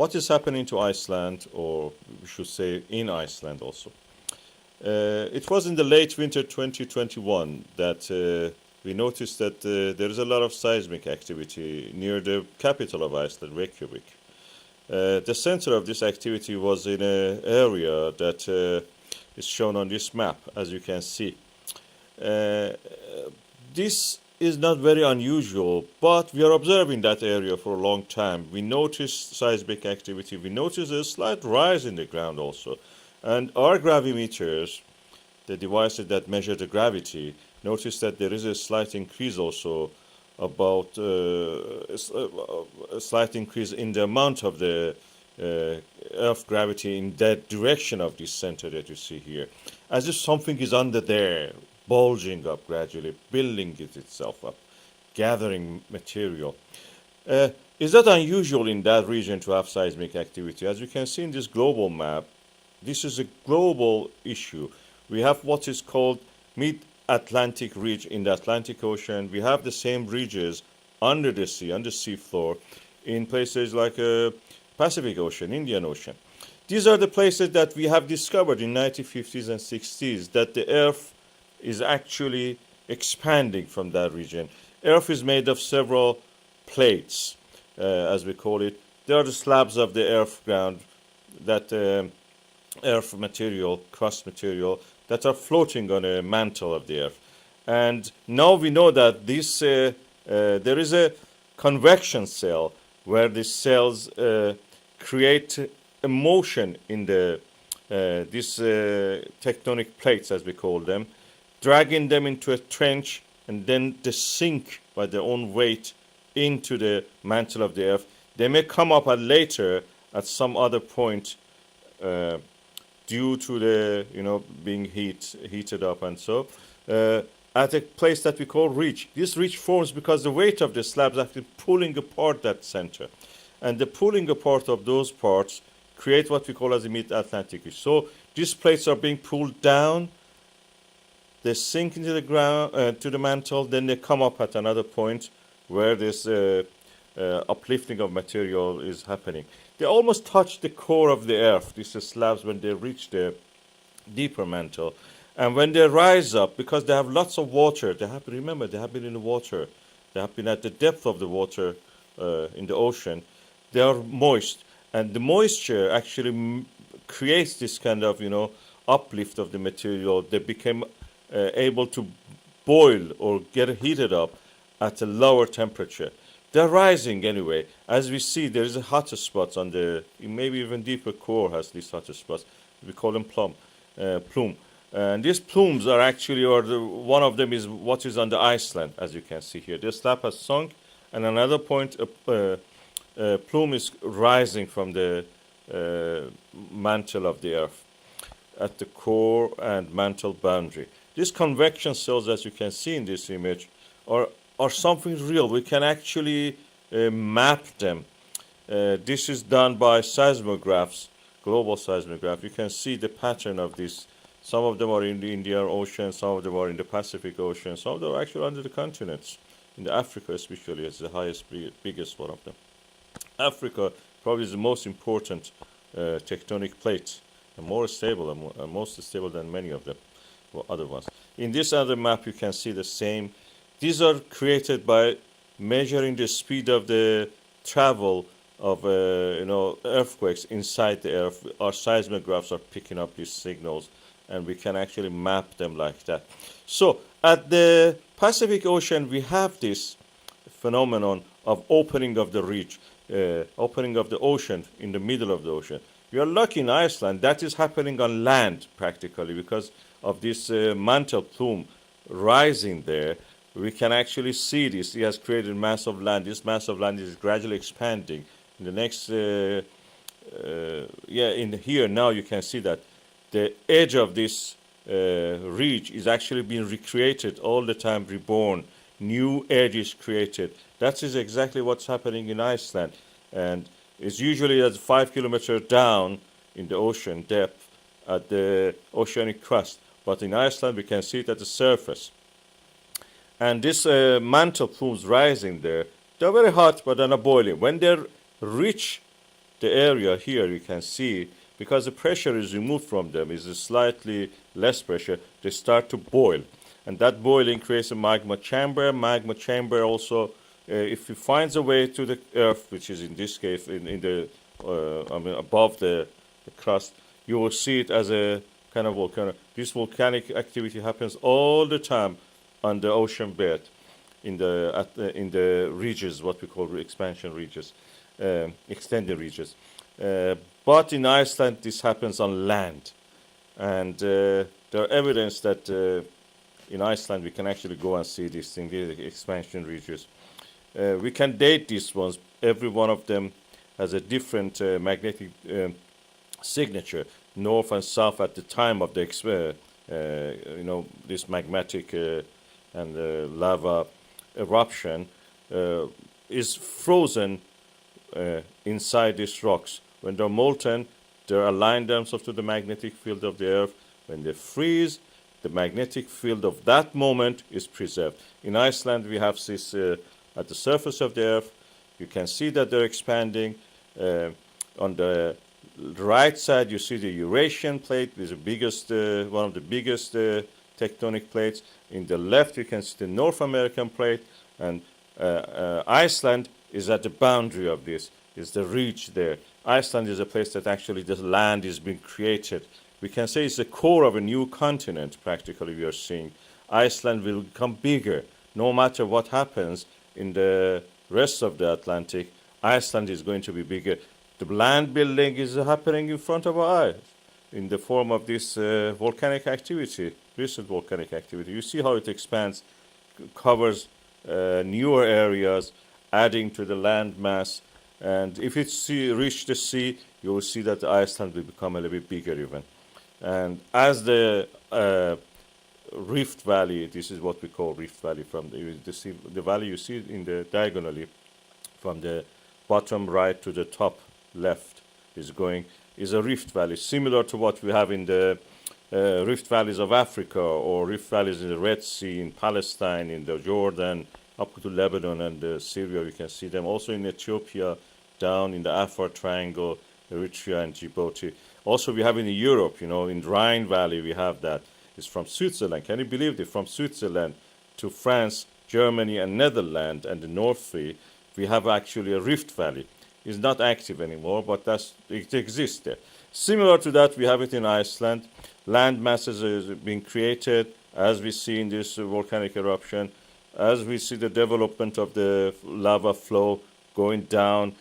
what is happening to Iceland, or we should say in Iceland also. It was in the late winter 2021 that we noticed that there is a lot of seismic activity near the capital of Iceland, Reykjavik. The center of this activity was in an area that is shown on this map, as you can see. This is not very unusual, but we are observing that area for a long time. We notice seismic activity, we notice a slight rise in the ground also. And our gravimeters, the devices that measure the gravity, notice that there is a slight increase also, about a slight increase in the amount of the Earth gravity in that direction of this center that you see here. As if something is under there, bulging up gradually, building itself up, gathering material. Is that unusual in that region to have seismic activity? As you can see in this global map, this is a global issue. We have what is called mid-Atlantic ridge in the Atlantic Ocean. We have the same ridges under the sea, on the seafloor, in places like Pacific Ocean, Indian Ocean. These are the places that we have discovered in 1950s and 60s, that the Earth is actually expanding from that region. Earth is made of several plates, as we call it. They are the slabs of the earth ground, that earth material, crust material, that are floating on a mantle of the earth. And now we know that this there is a convection cell where these cells create a motion in the these tectonic plates, as we call them, dragging them into a trench, and then they sink by their own weight into the mantle of the earth. They may come up later at some other point due to the being heated up, and so at a place that we call ridge. This ridge forms because the weight of the slabs is actually pulling apart that center, and the pulling apart of those parts create what we call as a mid-Atlantic ridge. So these plates are being pulled down. They sink into the ground, to the mantle, then they come up at another point where this uplifting of material is happening. They almost touch the core of the earth, these slabs, when they reach the deeper mantle. And when they rise up, because they have lots of water, they have been in the water, they have been at the depth of the water in the ocean, they are moist. And the moisture actually creates this kind of, uplift of the material. They became able to boil or get heated up at a lower temperature. They're rising anyway. As we see, there is a hotter spot on the, maybe even deeper core has these hotter spots. We call them plume. And these plumes are actually, one of them is what is on the Iceland, as you can see here. The slab has sunk, and another point, a plume is rising from the mantle of the earth at the core and mantle boundary. These convection cells, as you can see in this image, are something real. We can actually map them. This is done by seismographs, global seismographs. You can see the pattern of this. Some of them are in the Indian Ocean, some of them are in the Pacific Ocean, some of them are actually under the continents. In the Africa especially, it's the biggest one of them. Africa probably is the most important tectonic plate, and more stable, and most stable than many of them. Other ones. In this other map, you can see the same. These are created by measuring the speed of the travel of earthquakes inside the earth. Our seismographs are picking up these signals, and we can actually map them like that. So at the Pacific Ocean, we have this phenomenon of opening of the ridge, opening of the ocean in the middle of the ocean. We are lucky in Iceland that is happening on land practically because of this mantle plume rising there. We can actually see this. It has created mass of land. This mass of land is gradually expanding. In the next, here now you can see that the edge of this ridge is actually being recreated all the time, reborn. New edge is created. That is exactly what's happening in Iceland. And it's usually at 5 kilometers down in the ocean depth at the oceanic crust. But in Iceland, we can see it at the surface. And this mantle plumes rising there, they're very hot, but they're not boiling. When they reach the area here, you can see, because the pressure is removed from them, is a slightly less pressure, they start to boil. And that boiling creates a magma chamber. Magma chamber also, if it finds a way to the earth, which is in this case in the above the crust, you will see it as a kind of volcano. This volcanic activity happens all the time on the ocean bed, in the ridges, what we call expansion ridges, extended ridges. But in Iceland, this happens on land, and there are evidence that in Iceland we can actually go and see these things, these expansion ridges. We can date these ones. Every one of them has a different magnetic signature, north and south at the time of the this magmatic and lava eruption is frozen inside these rocks. When they're molten, they align themselves to the magnetic field of the earth. When they freeze, the magnetic field of that moment is preserved. In Iceland, we have this at the surface of the earth. You can see that they're expanding. On the right side, you see the Eurasian plate, is the biggest, one of the biggest tectonic plates. In the left, you can see the North American plate, and Iceland is at the boundary of this. Is the ridge there. Iceland is a place that actually the land is being created. We can say it's the core of a new continent, practically, we are seeing. Iceland will become bigger. No matter what happens in the rest of the Atlantic, Iceland is going to be bigger. The land building is happening in front of our eyes in the form of this volcanic activity, recent volcanic activity. You see how it expands, covers newer areas, adding to the land mass. And if it reach the sea, you will see that Iceland will become a little bit bigger even. And as the Rift Valley, this is what we call Rift Valley, from the valley you see in the diagonally, from the bottom right to the top left is a rift valley, similar to what we have in the rift valleys of Africa, or rift valleys in the Red Sea, in Palestine, in the Jordan, up to Lebanon and Syria. You can see them also in Ethiopia, down in the Afar Triangle, Eritrea and Djibouti. Also we have in Europe, in Rhine Valley we have that. It's from Switzerland. Can you believe it? From Switzerland to France, Germany and Netherlands and the North Sea, we have actually a rift valley. It's not active anymore, but it exists there. Similar to that, we have it in Iceland. Land masses are being created, as we see in this volcanic eruption, as we see the development of the lava flow going down,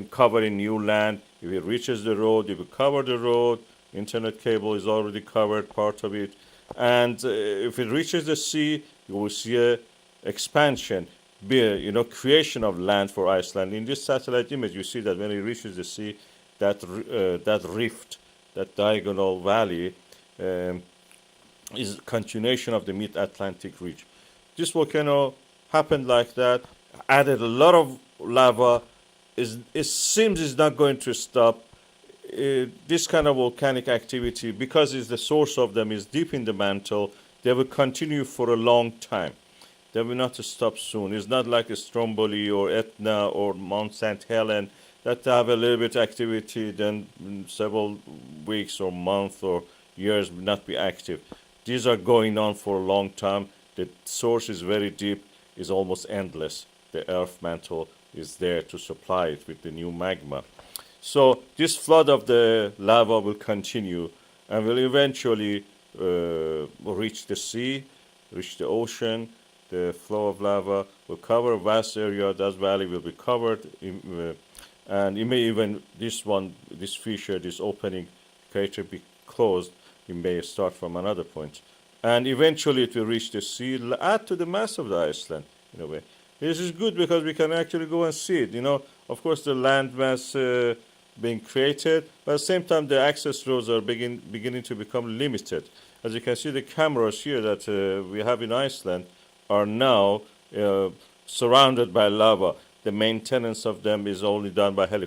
covering new land. If it reaches the road, it will cover the road. Internet cable is already covered, part of it. And if it reaches the sea, you will see a expansion, creation of land for Iceland. In this satellite image, you see that when it reaches the sea, that rift, that diagonal valley, is a continuation of the mid-Atlantic ridge. This volcano happened like that, added a lot of lava. It seems it's not going to stop. This kind of volcanic activity, because the source of them is deep in the mantle, they will continue for a long time. They will not stop soon. It's not like a Stromboli or Etna or Mount St. Helens that have a little bit activity, then several weeks or months or years will not be active. These are going on for a long time. The source is very deep, is almost endless. The earth mantle is there to supply it with the new magma. So this flood of the lava will continue and will eventually reach the sea, reach the ocean. The flow of lava will cover a vast area. That valley will be covered, and it may even, this fissure, this opening crater be closed. It may start from another point. And eventually it will reach the sea, add to the mass of the Iceland, in a way. This is good because we can actually go and see it. Of course, the land mass being created, but at the same time, the access roads are beginning to become limited. As you can see, the cameras here that we have in Iceland are now surrounded by lava. The maintenance of them is only done by helicopters.